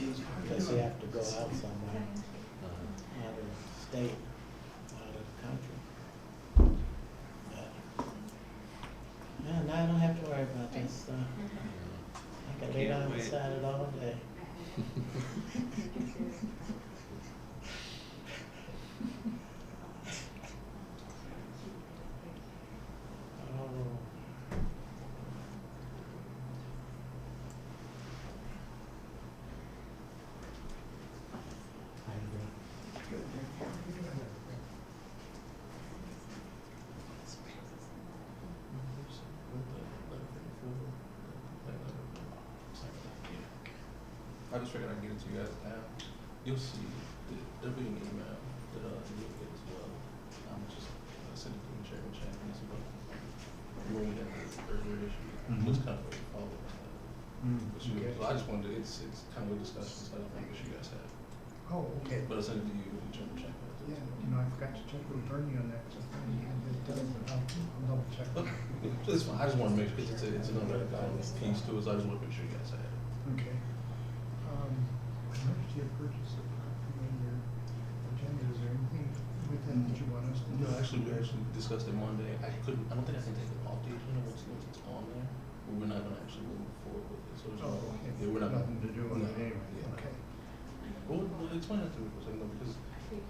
Unless you have to go out somewhere, out of state, out of the country. But, yeah, now I don't have to worry about this. I can lay down beside it all day. Oh. I just figured I'd get it to you guys now. You'll see, there'll be an email that you'll get as well. Just send it to the chairman, Chapman, as well. Bring that earlier issue, which kind of a follow up. So I just wanted to, it's kind of a discussion, so I don't think you guys have. Oh, okay. But I'll send it to you and Chairman Chapman. Yeah, I forgot to check with Bernie on that, because I thought he had it done, but I'll double check. That's fine, I just want to make sure, because it's another piece to it, so I just want to make sure you guys have it. Okay. Emergency purchase of property on your agenda, is there anything with that that you want us to do? No, actually, we actually discussed it Monday. I don't think I can take it off the agenda once it's on there, but we're not gonna actually move forward with it, so it's Okay. yeah, we're not. Nothing to do on it anyway, Yeah. okay. Well, explain that to me for a second though, because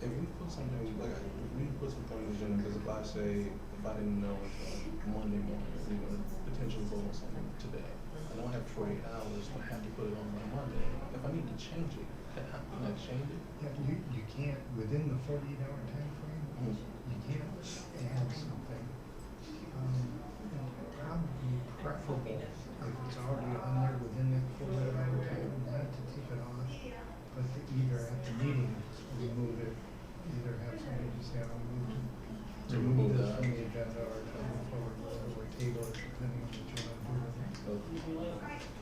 if we put something, like, if we put something on the agenda, because if I say, if I didn't know it's Monday morning, we're gonna potentially vote on something today, I don't have 48 hours to have to put it on by Monday. If I need to change it, can I change it? Yeah, you can't, within the 48-hour time frame, you can't add something. Probably preferable, if it's already on there within that 48-hour time, not to take it off, but to either at the meeting, remove it, either have somebody just say, I'll move to remove this from the agenda, or to move forward, or table it, depending on what you want to do with it.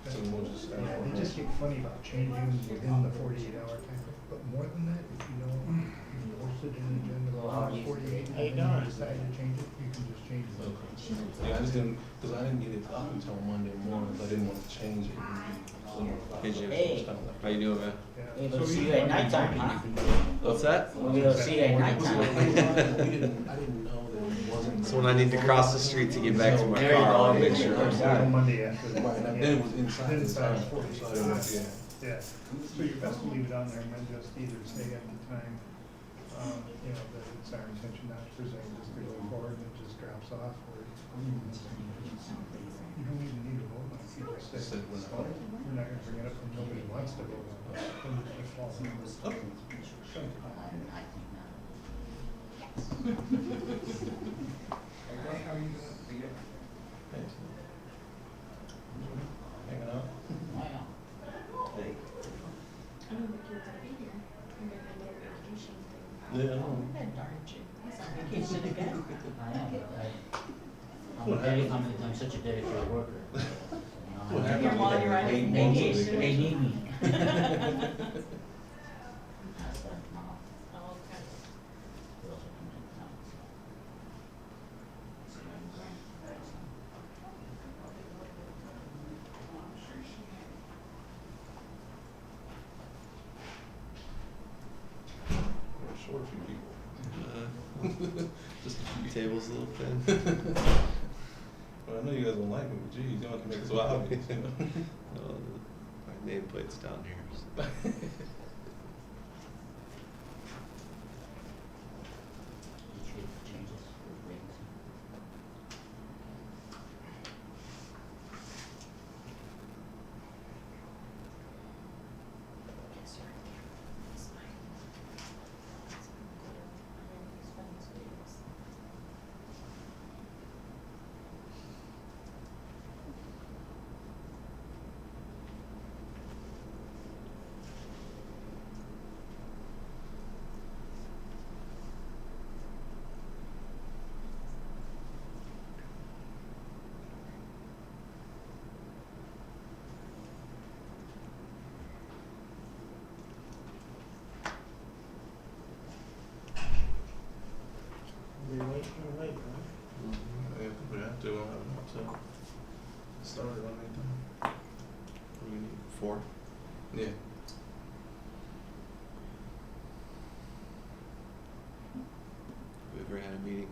So we'll just Yeah, they just get funny about changing within the 48-hour time frame, but more than that, if you know, you posted an agenda for 48, and then you decide to change it, you can just change it. Okay. Yeah, I just didn't, because I didn't get it up until Monday morning, so I didn't want to change it. Hey, Jim. Hey. How you doing, man? Yeah. Hey, we'll see you at nighttime, huh? What's that? We'll see you at I nighttime. didn't know that it wasn't. So when I need to cross the street to get back to my There you car, go. I'll make sure I'm On set. Monday after that. Right, and then it was inside the time, so I didn't, Yeah, so you're best to leave it on there and then just either say at the time, you know, that it's our intention not to present this to go forward, and it just drops off, or you don't even need to vote on it, you just say, we're not gonna bring it up, and nobody wants to vote on it. Then it just falls in this. Okay. Okay, how are you doing? Thanks. Hanging out? Wow. Hey. I know the kids will be here. I'm gonna go to vacation thing. Yeah, I know. That darn chick. He's on vacation again. I'm such a dedicated worker. What happened? You're while you're on They vacation. need me. Oh, okay. We're short a few people. Just a few. Table's a little thin. Well, I know you guys don't like me, but geez, you don't have to make it so obvious, you know? My nameplate's down here. So. Yes, sir. It's fine. It's fine. It's fine.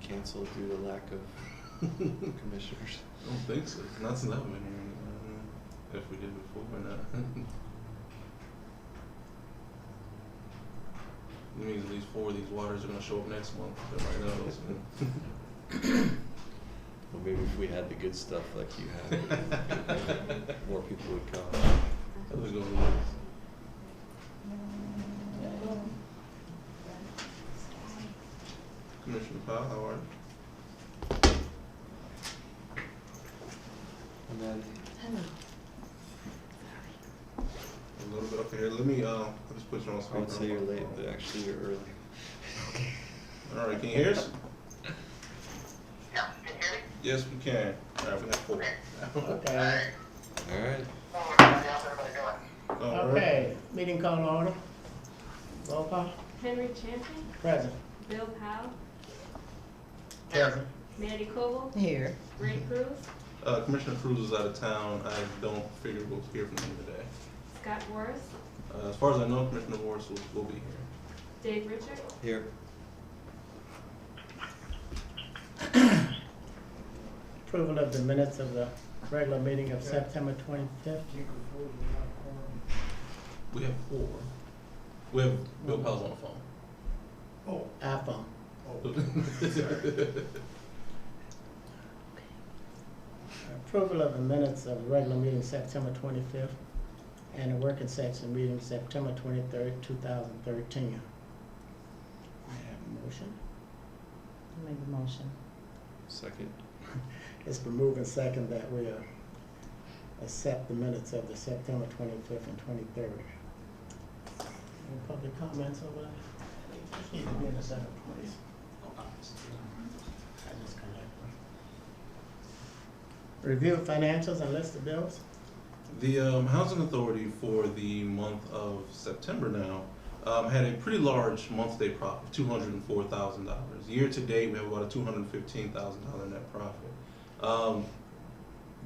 canceled due to lack of commissioners? I don't think so. Not since I've been here. If we did before or not. It means at least 4 of these waters are gonna show up next month. But right now, Well, maybe if we had the good stuff like you had, more people would come. How's it going? Commissioner Powell, how are you? And then, A little bit up here. Let me I'll just put you on I speaker. would say you're late, but actually you're early. All right, can you hear us? Yeah, can you hear me? Yes, we can. All right, we have 4. Okay, All right. How's everybody doing? All right. okay, meeting call to order. Roll call, Henry Champion, present. Bill Powell, Present. Mandy Koval, Here. Ray Cruz, Commissioner Cruz is out of town. I don't figure we'll hear from him today. Scott Morris, As far as I know, Commissioner Morris will be here. Dave Richard, Here. Approval of the minutes of the regular meeting of September 25th. We have 4. We have Bill Powell's on the phone. iPhone. Approval of the minutes of the regular meeting September 25th and the working section meeting September 23rd, 2013. I have a motion. Make the motion. Second. It's been moved and second that we accept the minutes of the September 25th and 23rd. Any public comments over that? Just need to be in a separate place. I just collect them. Review of financials and list of bills. The Housing Authority for the month of September now had a pretty large month-to-date profit, $204,000. Year to date, we have about a $215,000 net profit.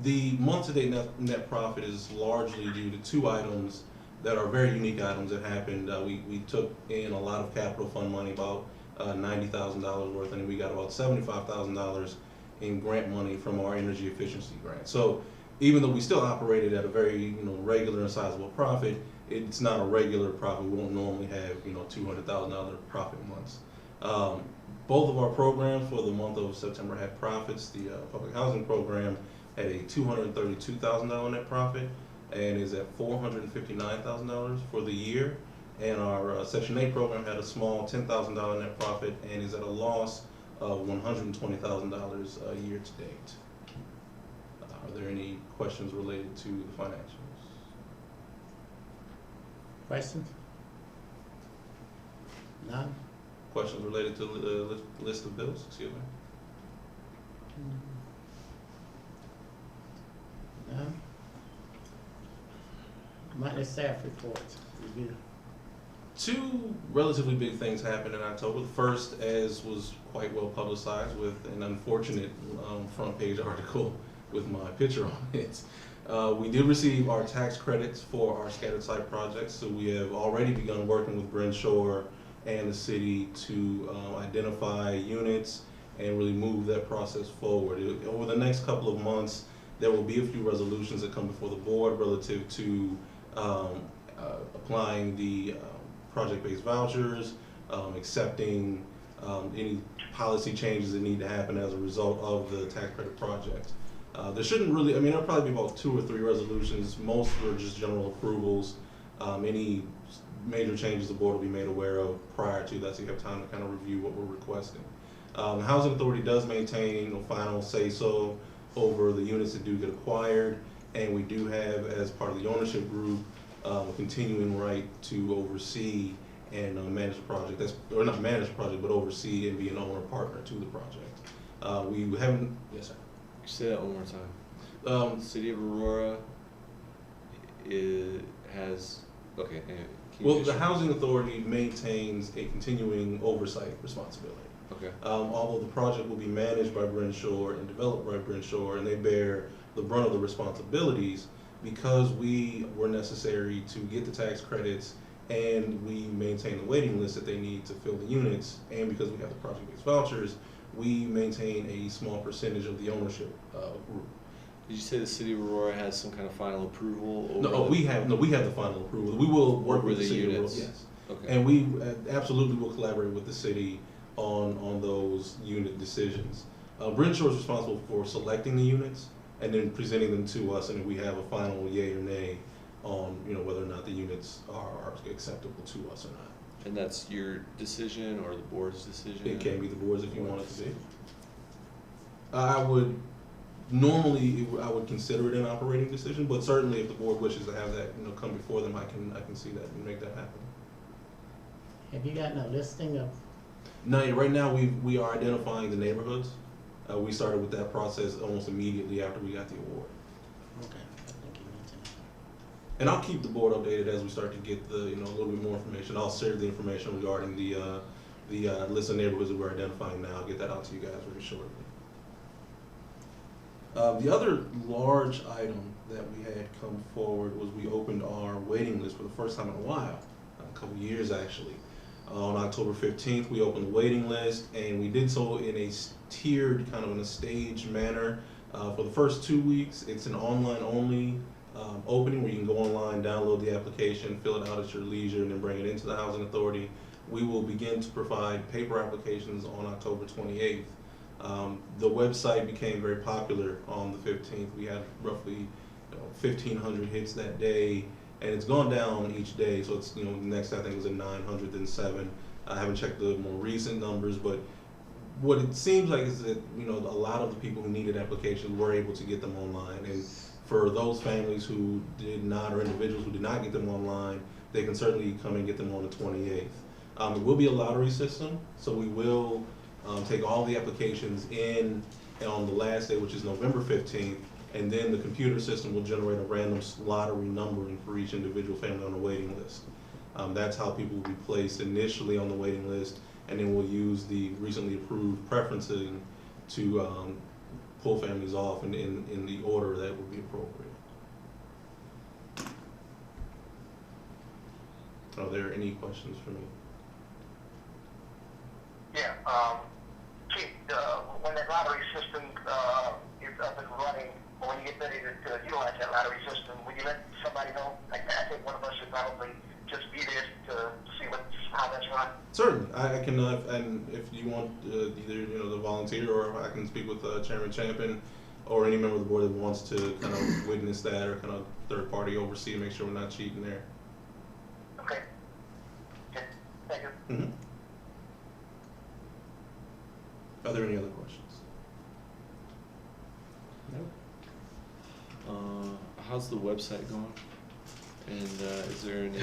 The month-to-date net profit is largely due to 2 items that are very unique items that happened. We took in a lot of capital fund money, about $90,000 worth, and we got about $75,000 in grant money from our energy efficiency grant. So even though we still operated at a very regular and sizable profit, it's not a regular profit. We won't normally have $200,000 profit months. Both of our programs for the month of September had profits. The public housing program had a $232,000 net profit and is at $459,000 for the year. And our Section 8 program had a small $10,000 net profit and is at a loss of $120,000 year to date. Are there any questions related to the financials? Questions? None? Questions related to the list of bills? Excuse me. None? Monthly staff reports. Review. 2 relatively big things happened in October. The first, as was quite well publicized, with an unfortunate front page article with my picture on it. We did receive our tax credits for our scattered site projects, so we have already begun working with Bryn Shore and the city to identify units and really move that process forward. Over the next couple of months, there will be a few resolutions that come before the board relative to applying the project-based vouchers, accepting any policy changes that need to happen as a result of the tax credit project. There shouldn't really, there'll probably be about 2 or 3 resolutions. Most are just general approvals. Any major changes the board will be made aware of prior to that, so you have time to kind of review what we're requesting. The Housing Authority does maintain final say-so over the units that do get acquired, and we do have, as part of the ownership group, a continuing right to oversee and manage the project. Or not manage the project, but oversee and be an owner partner to the project. We haven't, yes sir. Say that one more time. The city of Aurora has, okay. Can you Well, the just- Housing Authority maintains a continuing oversight responsibility. Okay. Although the project will be managed by Bryn Shore and developed by Bryn Shore, and they bear the brunt of the responsibilities because we were necessary to get the tax credits and we maintain the waiting list that they need to fill the units, and because we have the project-based vouchers, we maintain a small percentage of the ownership group. Did you say the city of Aurora has some kind of final approval over No, we have the final approval. We will work over with the the city of Aurora, units? yes. Okay. And we absolutely will collaborate with the city on those unit decisions. Brenshaw is responsible for selecting the units and then presenting them to us, and we have a final yay or nay on, you know, whether or not the units are acceptable to us or not. And that's your decision or the board's decision? It can be the board's if you want it to be. I would normally I would consider it an operating decision, but certainly if the board wishes to have that, you know, come before them, I can see that and make that happen. Have you gotten a listing of, No, right now we are identifying the neighborhoods. We started with that process almost immediately after we got the award. okay, I think you mentioned that. And I'll keep the board updated as we start to get the, you know, a little bit more information. I'll share the information regarding the list of neighborhoods that we're identifying now. I'll get that out to you guys very shortly. The other large item that we had come forward was we opened our waiting list for the first time in a while, a couple years actually. On October 15th, we opened the waiting list, and we did so in a tiered, kind of in a staged manner. For the first 2 weeks, it's an online only opening where you can go online, download the application, fill it out at your leisure, and then bring it into the Housing Authority. We will begin to provide paper applications on October 28th. The website became very popular on the 15th. We had roughly 1,500 hits that day, and it's gone down each day. So it's, you know, next I think was at 900, then 7. I haven't checked the more recent numbers, but what it seems like is that, you know, a lot of the people who needed applications were able to get them online. And for those families who did not, or individuals who did not get them online, they can certainly come and get them on the 28th. It will be a lottery system, so we will take all the applications in on the last day, which is November 15th, and then the computer system will generate a random lottery numbering for each individual family on the waiting list. That's how people will be placed initially on the waiting list, and then we'll use the recently approved preferencing to pull families off in the order that would be appropriate. Are there any questions for me? Yeah, Chief, when that lottery system is up and running, or when you get ready to utilize that lottery system, will you let somebody know? Like, I think one of us should probably just be there to see how that's run. Certainly, I can, and if you want either, you know, the volunteer, or I can speak with Chairman Champion or any member of the board that wants to kind of witness that or kind of third party oversee and make sure we're not cheating there. Okay. Okay. Thank you. Mm-hmm. Are there any other questions? Nope. How's the website going? And is there any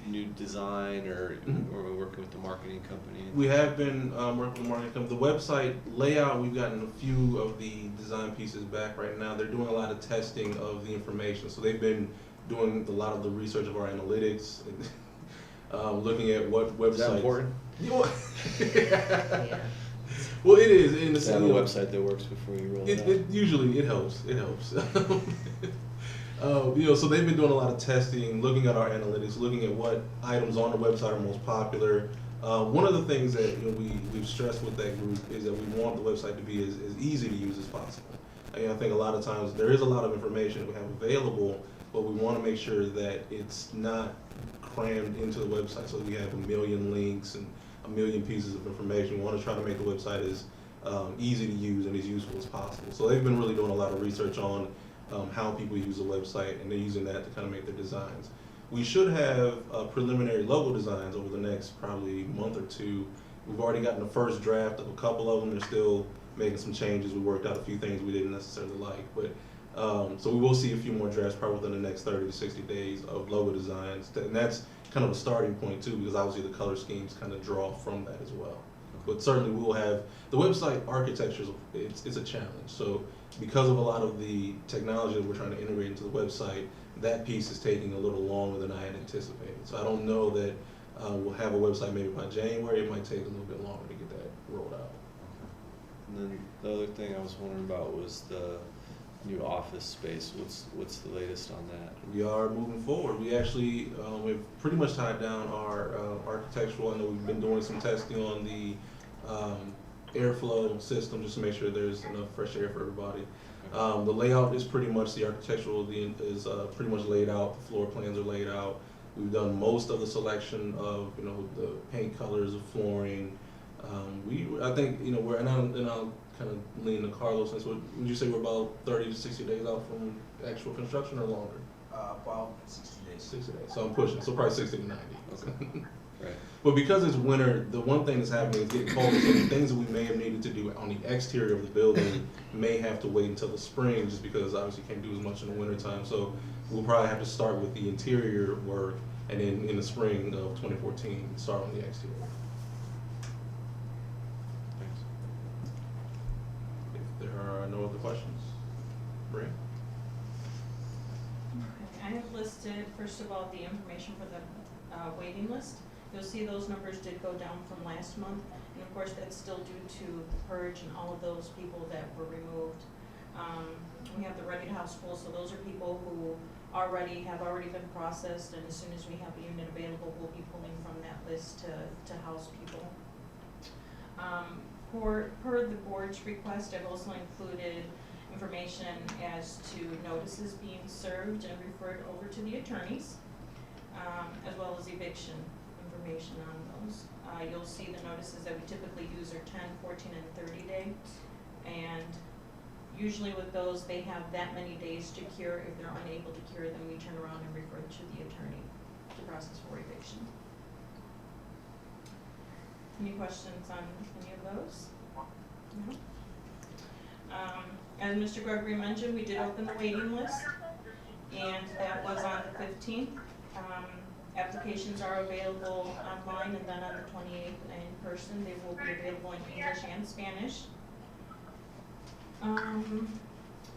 new design, or are we working with the marketing company? We have been working with the marketing company. The website layout, we've gotten a few of the design pieces back right now. They're doing a lot of testing of the information. So they've been doing a lot of the research of our analytics, looking at what websites. Is that important? Yeah. Well, it is. In the To have a website that works before you roll it out. Usually it helps. It helps. You know, so they've been doing a lot of testing, looking at our analytics, looking at what items on the website are most popular. One of the things that, you know, we've stressed with that group is that we want the website to be as easy to use as possible. I think a lot of times there is a lot of information we have available, but we want to make sure that it's not crammed into the website so we have a million links and a million pieces of information. We want to try to make the website as easy to use and as useful as possible. So they've been really doing a lot of research on how people use the website, and they're using that to kind of make their designs. We should have preliminary logo designs over the next probably month or two. We've already gotten the first draft of a couple of them. They're still making some changes. We worked out a few things we didn't necessarily like, but so we will see a few more drafts probably within the next 30 to 60 days of logo designs, and that's kind of a starting point too, because obviously the color schemes kind of draw from that as well. But certainly we will have, the website architecture, it's a challenge. So because of a lot of the technology that we're trying to integrate into the website, that piece is taking a little longer than I had anticipated. So I don't know that we'll have a website maybe by January. It might take a little bit longer to get that rolled out. And then the other thing I was wondering about was the new office space. What's the latest on that? We are moving forward. We actually, we've pretty much tied down our architectural. I know we've been doing some testing on the airflow system just to make sure there's enough fresh air for everybody. The layout is pretty much, the architectural is pretty much laid out, the floor plans are laid out. We've done most of the selection of, you know, the paint colors, the flooring. I think, you know, and I'll kind of lean to Carlos, since would you say we're about 30 to 60 days out from actual construction or longer? About 60 days. 60 days, so I'm pushing, so probably 60 to 90. Okay. Right. But because it's winter, the one thing that's happening is getting colder, so the things that we may have needed to do on the exterior of the building may have to wait until the spring, just because obviously can't do as much in the winter time. So we'll probably have to start with the interior work, and then in the spring of 2014, start on the exterior. Thanks. If there are no other questions, Bree? Okay, I have listed, first of all, the information for the waiting list. You'll see those numbers did go down from last month, and of course, that's still due to the purge and all of those people that were removed. We have the Ready to House pool, so those are people who have already been processed, and as soon as we have a unit available, we'll be pulling from that list to house people. Per the board's request, I've also included information as to notices being served and referred over to the attorneys, as well as eviction information on those. You'll see the notices that we typically use are 10, 14, and 30 day. And usually with those, they have that many days to cure. If they're unable to cure them, we turn around and refer to the attorney to process for eviction. Any questions on any of those? No? As Mr. Gregory mentioned, we did open the waiting list, and that was on the 15th. Applications are available online, and then on the 28th in person. They will be available in English and Spanish.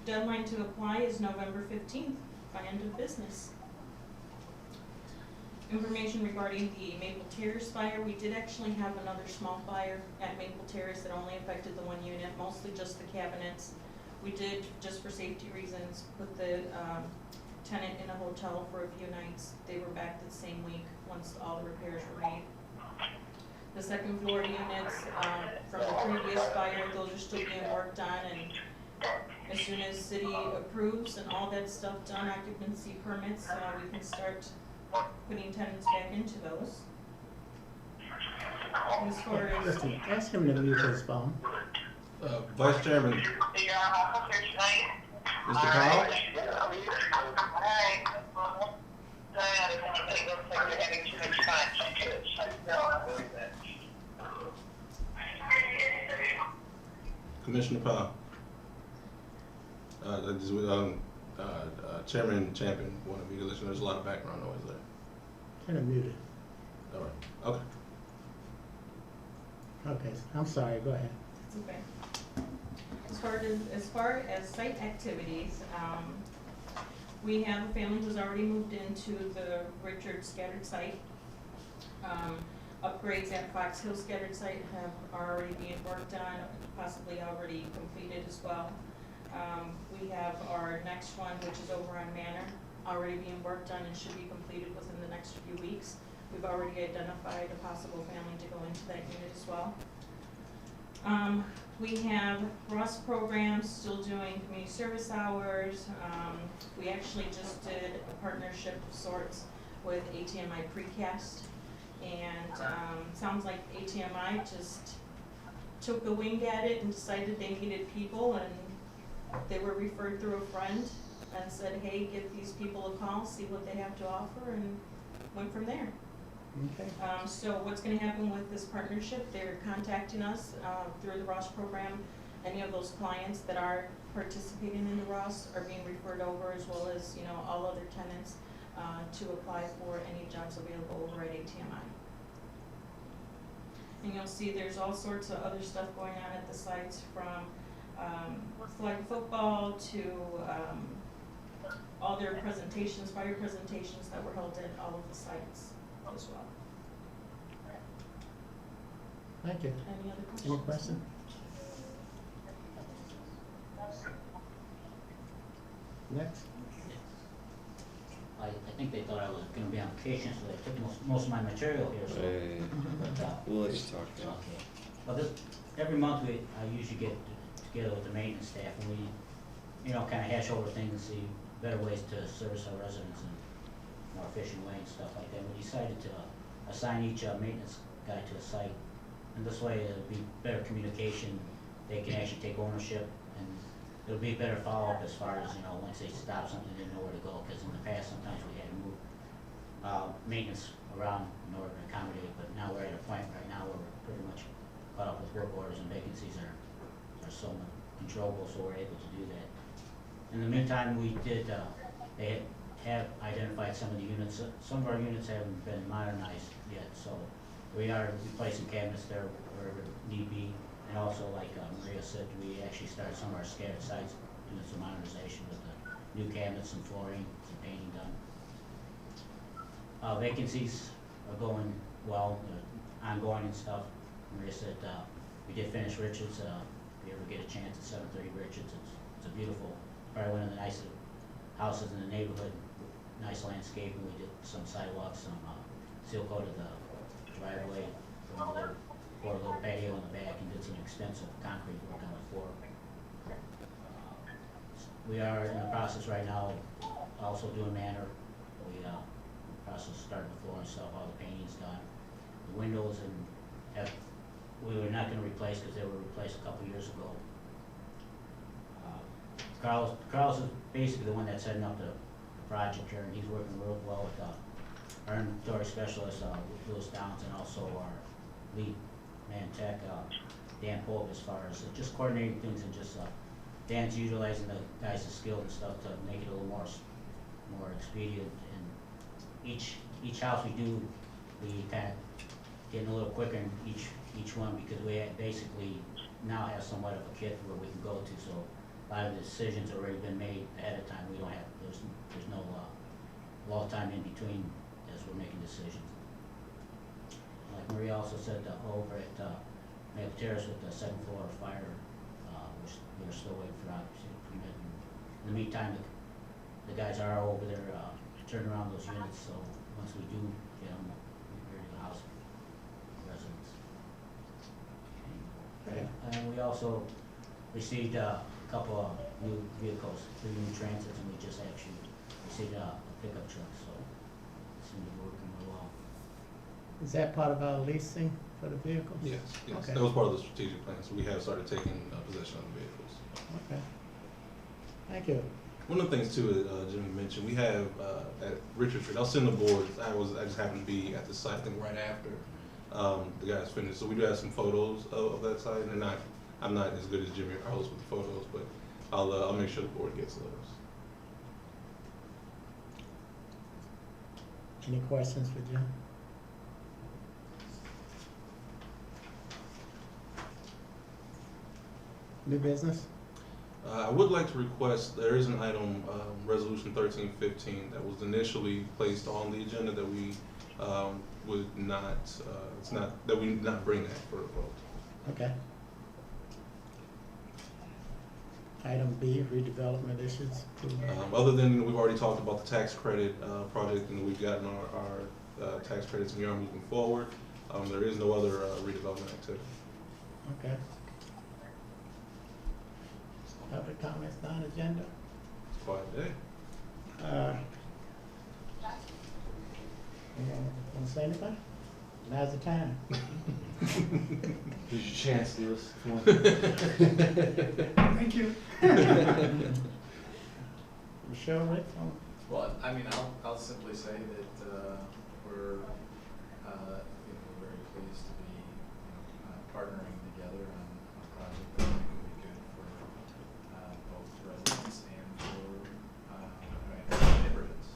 Deadline to apply is November 15th by end of business. Information regarding the Maple Terrace fire. We did actually have another small fire at Maple Terrace that only affected the one unit, mostly just the cabinets. We did, just for safety reasons, put the tenant in a hotel for a few nights. They were back the same week once all the repairs were made. The second floor units from the previous fire, those are still being worked on, and as soon as city approves and all that stuff done, occupancy permits, we can start putting tenants back into those. As far as Listen, ask him to mute his phone. Vice Chairman, Mr. Powell? Commissioner Powell. Chairman Champion wanted me to listen. There's a lot of background noise there. Turn him muted. All right. Okay. Okay, I'm sorry, go ahead. It's okay. As far as site activities, we have a family who's already moved into the Richard scattered site. Upgrades at Fox Hill scattered site are already being worked on, possibly already completed as well. We have our next one, which is over on Manor, already being worked on and should be completed within the next few weeks. We've already identified a possible family to go into that unit as well. We have Ross programs still doing community service hours. We actually just did a partnership of sorts with ATMI Precast, and sounds like ATMI just took a wing at it and decided they needed people, and they were referred through a friend and said, hey, give these people a call, see what they have to offer, and went from there. Okay. So what's going to happen with this partnership, they're contacting us through the Ross program. Any of those clients that are participating in the Ross are being referred over, as well as, you know, all other tenants to apply for any jobs available over at ATMI. And you'll see there's all sorts of other stuff going on at the sites, from flag football to all their presentations, fire presentations that were held at all of the sites as well. Thank you. Any other questions? Any questions? Next. I think they thought I was gonna be on vacation, so they took most of my material here, so. Hey, we'll let you talk now. Okay. Well, every month I usually get together with the maintenance staff and we, kinda hash over things and see better ways to service our residents in a more efficient way and stuff like that. We decided to assign each maintenance guy to a site, and this way it'll be better communication. They can actually take ownership, and it'll be better follow-up as far as, once they stop something, they know where to go, because in the past, sometimes we had to move maintenance around in order to accommodate, but now we're at a point right now where we're pretty much caught up with work orders and vacancies are so controllable, so we're able to do that. In the meantime, we did, they have identified some of the units. Some of our units haven't been modernized yet, so we are replacing cabinets there wherever need be. And also, like Maria said, we actually started some of our scattered sites doing some modernization with the new cabinets and flooring, some painting done. Vacancies are going well, ongoing and stuff. Maria said, we did finish Richards. If you ever get a chance at 730 Richards, it's a beautiful, probably one of the nicest houses in the neighborhood. Nice landscaping. We did some sidewalks, some seal coated the driveway, poured a little patio in the back, and did some extensive concrete work on the floor. We are in the process right now, also doing manor. We process starting the floor and stuff. All the painting's done. The windows we were not going to replace because they were replaced a couple years ago. Carl's is basically the one that's heading up the project here, and he's working real well with our inventory specialist, Louis Downs, and also our lead man tech, Dan Pope, as far as just coordinating things and just Dan's utilizing the guys' skill and stuff to make it a little more expedient. And each house we do, we kind of getting a little quicker in each one because we basically now have somewhat of a kit where we can go to. So a lot of the decisions have already been made ahead of time. We don't have there's no lull time in between as we're making decisions. Like Maria also said, over at Maple Terrace with the second floor fire, we're still waiting for occupancy permit. In the meantime, the guys are over there turning around those units. So once we do get them, we're ready to house residents. Okay. And we also received a couple of new vehicles, 3 new transits, and we just actually received a pickup truck, so it seems to be working real well. Is that part of our leasing for the vehicles? Yes, yes, Okay. that was part of the strategic plan, so we have started taking possession of the vehicles. Okay. Thank you. One of the things too, Jimmy mentioned, we have at Richard Street, I'll send the board, I just happened to be at the site, I think right after the guys finished, so we do have some photos of that site, and I'm not as good as Jimmy or Carlos with the photos, but I'll make sure the board gets those. Any questions for Jim? New business? I would like to request, there is an item, Resolution 1315, that was initially placed on the agenda that we would not, that we did not bring that for a vote. Okay. Item B, redevelopment issues. Other than, we've already talked about the tax credit project, and we've gotten our tax credits and we are moving forward. There is no other redevelopment activity. Okay. Public comments non-agenda. It's a quiet day. Want to say anything? Now's the time. Here's your chance, Lewis. Come on. Thank you. Michelle, Rick? Well, I mean, I'll simply say that we're very pleased to be partnering together on a project that I think will be good for both residents and for neighborhoods.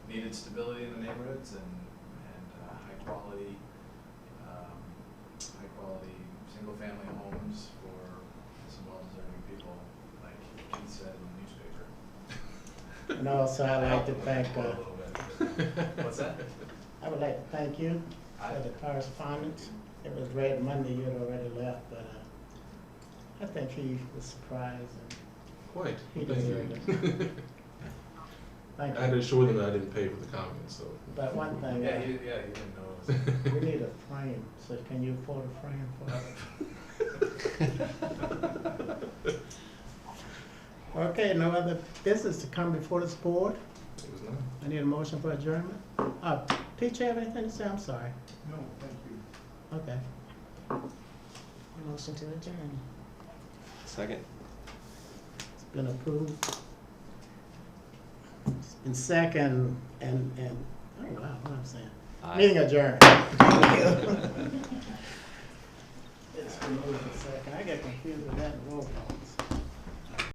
Needed stability in the neighborhoods and high quality single-family homes for some well-deserving people, like Keith said in the newspaper. And also, I'd like to thank, A little bit. What's that? I would like to thank you for the correspondence. It was read Monday, you had already left, but I think he was surprised and Quite. he Thank deserved you. it. Thank I had to you. assure them that I didn't pay for the comments, so. But one thing, Yeah, he didn't know it was. we need a frame, so can you afford a frame for us? Okay, no other business to come before this board? It was not. I need a motion for adjournment. Teacher, have anything to say? I'm sorry. No, thank you. Okay. Motion to adjourn. Second? It's been approved. It's been second and, oh wow, what I'm saying. Aye. Meeting adjourned. It's been moved to second. I get confused with that and roll calls.